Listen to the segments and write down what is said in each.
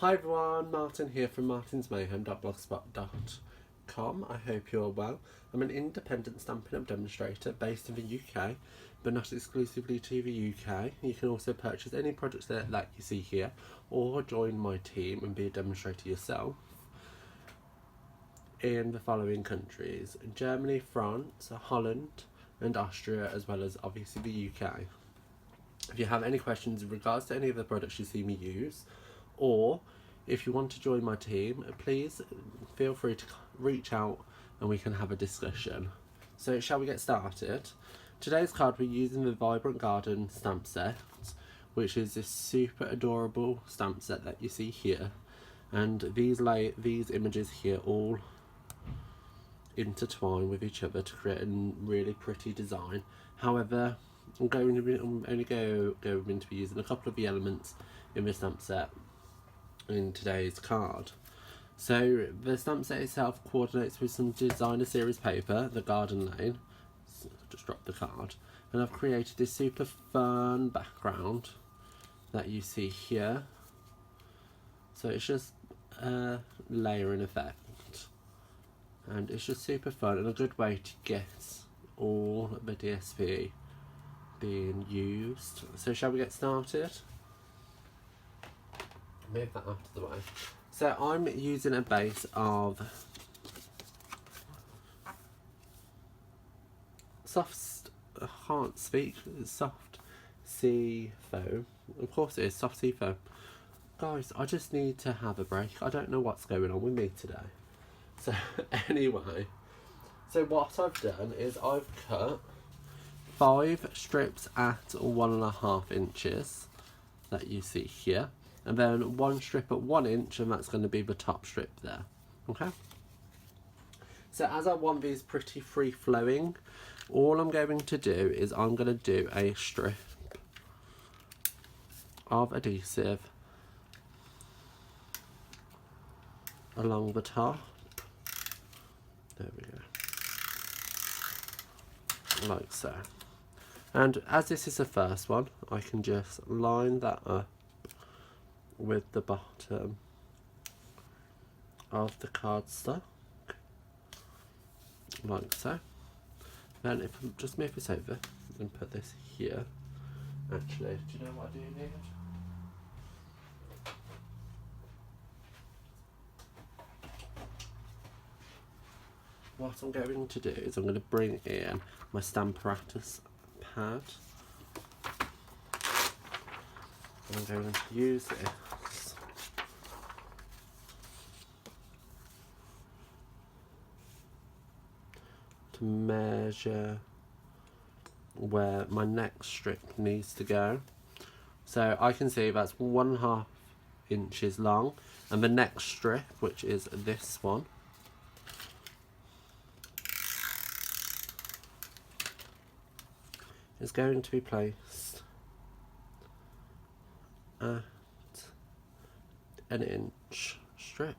Hi everyone, Martin here from martinsmayhem.blogspot.com. I hope you're well. I'm an independent Stampin' Up demonstrator based in the UK, but not exclusively to the UK. You can also purchase any products that you see here, or join my team and be a demonstrator yourself in the following countries: Germany, France, Holland and Austria, as well as obviously the UK. If you have any questions in regards to any of the products you see me use, or if you want to join my team, please feel free to reach out and we can have a discussion. So shall we get started? Today's card, we're using the Vibrant Garden stamp set, which is this super adorable stamp set that you see here. And these images here all intertwine with each other to create a really pretty design. However, I'm only going to be using a couple of the elements in the stamp set in today's card. So the stamp set itself coordinates with some designer series paper, the Garden Lane. So just drop the card, and I've created this super fun background that you see here. So it's just a layering effect, and it's just super fun and a good way to get all the DSP being used. So shall we get started? Move that out of the way. So I'm using a base of soft sea foam. Of course it is soft sea foam. Guys, I just need to have a break. I don't know what's going on with me today. So anyway, so what I've done is I've cut 5 strips at 1.5 inches that you see here, and then 1 strip at 1 inch, and that's going to be the top strip there. Okay, so as I want these pretty free flowing, all I'm going to do is I'm going to do a strip of adhesive along the top. There we go, like so. And as this is the first one, I can just line that up with the bottom of the cardstock, like so. Then if I just move this over and put this here. Actually, do you know what I do need? What I'm going to do is I'm going to bring in my Stamparatus pad. I'm going to use this to measure where my next strip needs to go. So I can see that's 1.5 inches long, and the next strip, which is this one, is going to be placed at 1 inch strip.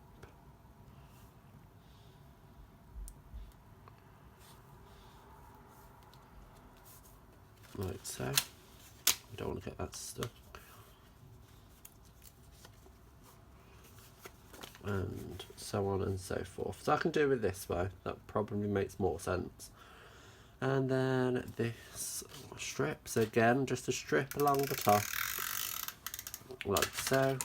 Like so. We don't want to get that stuck. And so on and so forth. So I can do it this way. That probably makes more sense. And then this strip, so again, just a strip along the top, like so.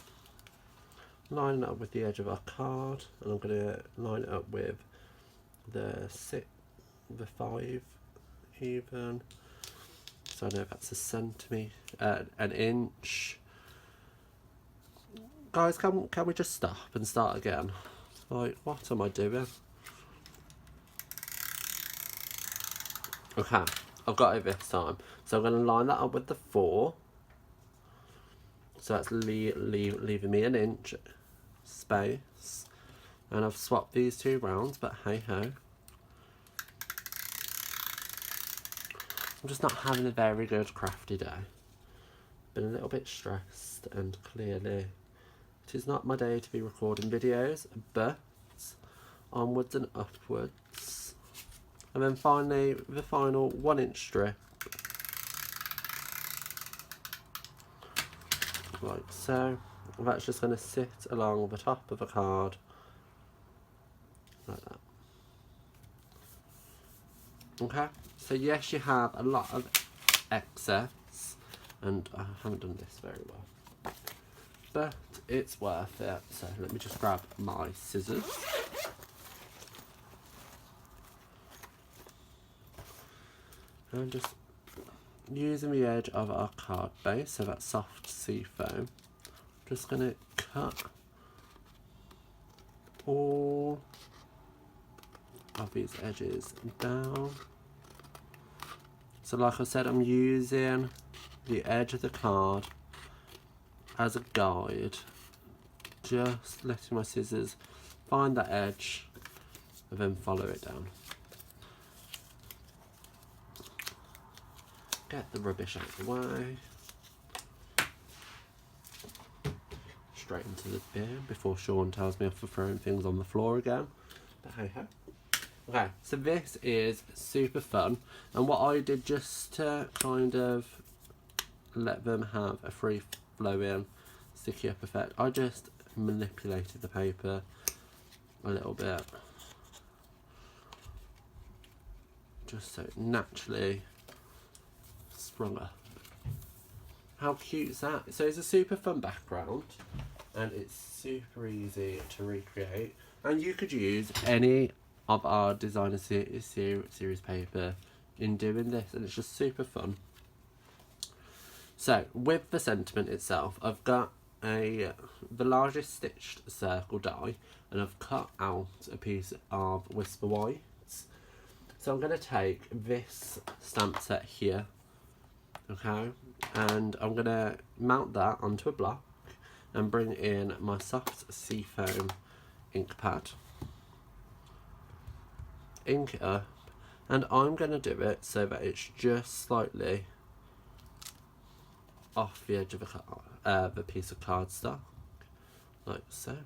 Line it up with the edge of our card, and I'm going to line it up with the 5 even. So I know that's a centimetre, 1 inch. Guys, can we just stop and start again? Like, what am I doing? Okay, I've got it this time. So I'm going to line that up with the 4. So that's leaving me 1 inch space. And I've swapped these 2 rounds, but hey ho. I'm just not having a very good crafty day. Been a little bit stressed, and clearly it is not my day to be recording videos, but onwards and upwards. And then finally, the final 1 inch strip, like so. That's just going to sit along the top of a card like that. Okay, so yes, you have a lot of excess, and I haven't done this very well, but it's worth it. So let me just grab my scissors. And just using the edge of our card base, so that soft sea foam, just going to cut all of these edges down. So like I said, I'm using the edge of the card as a guide, just letting my scissors find that edge and then follow it down. Get the rubbish out of the way. Straight into the bin before Sean tells me off for throwing things on the floor again. But hey ho. Okay, so this is super fun, and what I did just to kind of let them have a free flowing sticky up effect, I just manipulated the paper a little bit, just so it naturally sprung up. How cute is that? So it's a super fun background, and it's super easy to recreate, and you could use any of our designer series paper in doing this, and it's just super fun. So with the sentiment itself, I've got the largest stitched circle die, and I've cut out a piece of Whisper Whites. So I'm going to take this stamp set here, okay, and I'm going to mount that onto a block and bring in my soft seafoam ink pad. Ink it up, and I'm going to do it so that it's just slightly off the edge of the piece of cardstock, like so.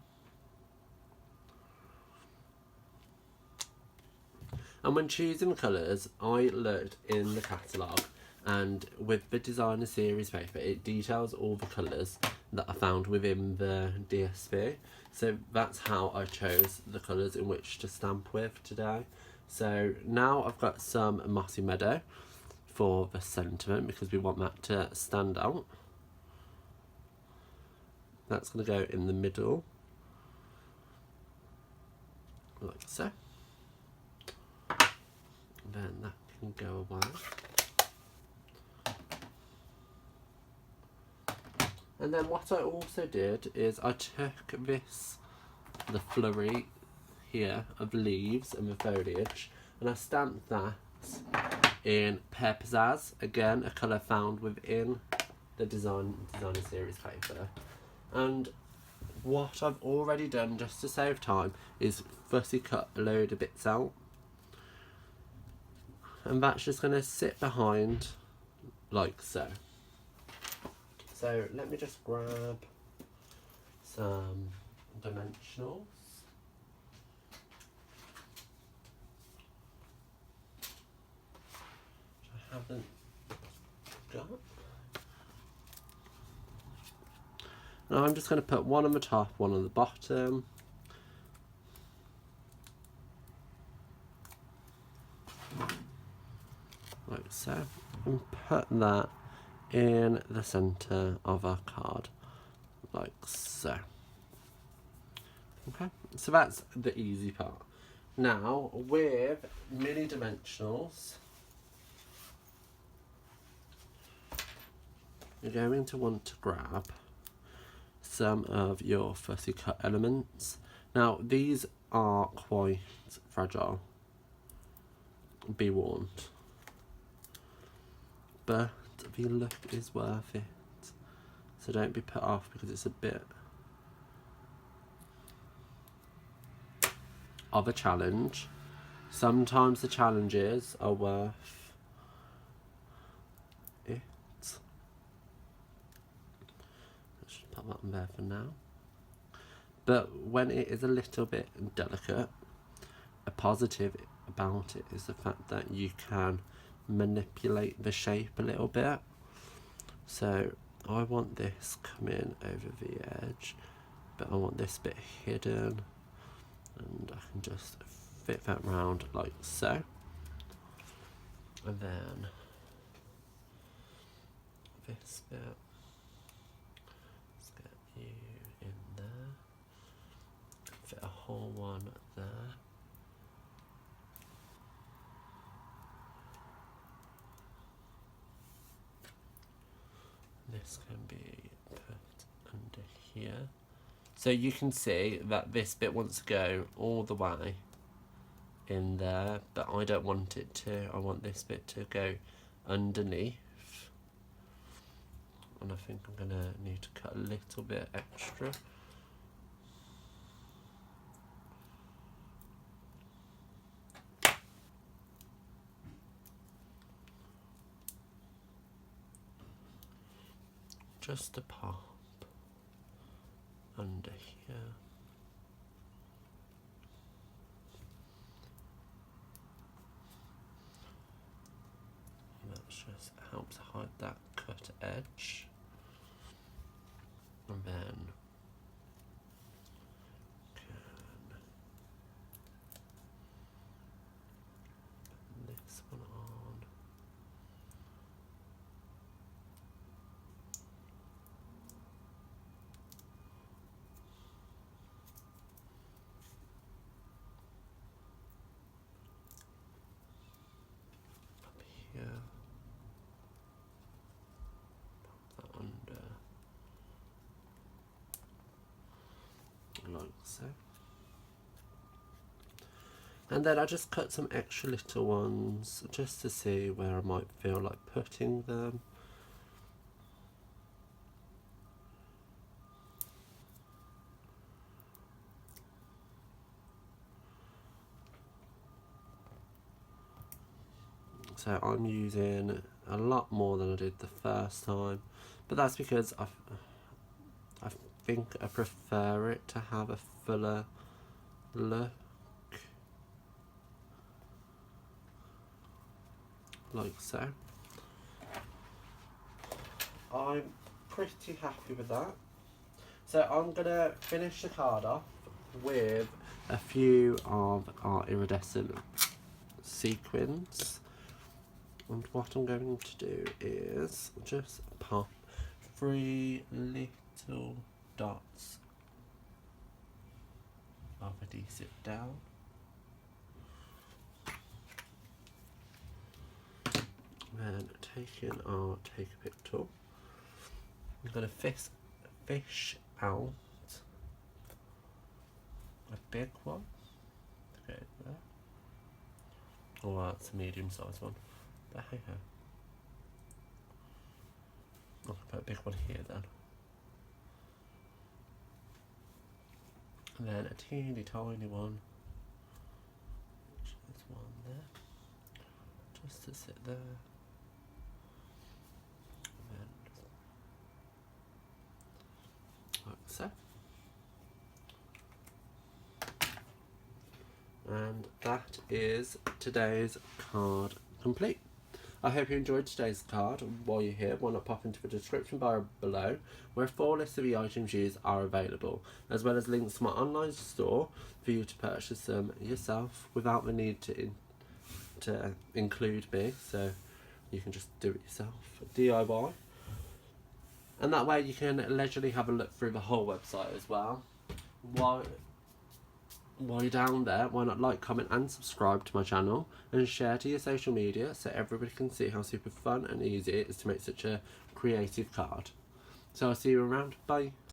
And when choosing colours, I looked in the catalogue, and with the designer series paper, it details all the colours that I found within the DSP. So that's how I chose the colours in which to stamp with today. So now I've got some Mossy Meadow for the sentiment, because we want that to stand out. That's going to go in the middle, like so. Then that can go away. And then what I also did is I took the flurry here of leaves and the foliage, and I stamped that in Pear Pizzazz, again a colour found within the designer series paper. And what I've already done, just to save time, is fussy cut a load of bits out, and that's just going to sit behind like so. So let me just grab some dimensionals. I haven't got. Now I'm just going to put one on the top, one on the bottom. Like so. And put that in the centre of our card, like so. Okay, so that's the easy part. Now with mini dimensionals, you're going to want to grab some of your fussy cut elements. Now these are quite fragile, be warned, but the look is worth it, so don't be put off because it's a bit of a challenge. Sometimes the challenges are worth it. Let's just put that on there for now. But when it is a little bit delicate, a positive about it is the fact that you can manipulate the shape a little bit. So I want this coming over the edge, but I want this bit hidden, and I can just fit that round like so. And then this bit, let's get you in there, fit a whole one there. This can be put under here. So you can see that this bit wants to go all the way in there, but I don't want it to. I want this bit to go underneath. And I think I'm going to need to cut a little bit extra. Just to pop under here. And that just helps hide that cut edge. And then put this one on. Up here. Pop that under. Like so. And then I just cut some extra little ones just to see where I might feel like putting them. So I'm using a lot more than I did the first time, but that's because I think I prefer it to have a fuller look, like so. I'm pretty happy with that. So I'm gonna finish the card off with a few of our iridescent sequins, and what I'm going to do is just pop 3 little dots of adhesive down. Then taking our take a pick tool, I'm going to fish out a big one. Okay, there. Oh, that's a medium sized one. But hey ho. I'll put a big one here then. And then a teeny tiny one. There's one there. Just to sit there. And then like so. And that is today's card complete. I hope you enjoyed today's card. While you're here, why not pop into the description bar below, where a full list of the items used are available, as well as links to my online store for you to purchase them yourself without the need to include me, so you can just do it yourself, DIY. And that way you can leisurely have a look through the whole website as well. While you're down there, why not like, comment and subscribe to my channel and share to your social media so everybody can see how super fun and easy it is to make such a creative card. So I'll see you around. Bye.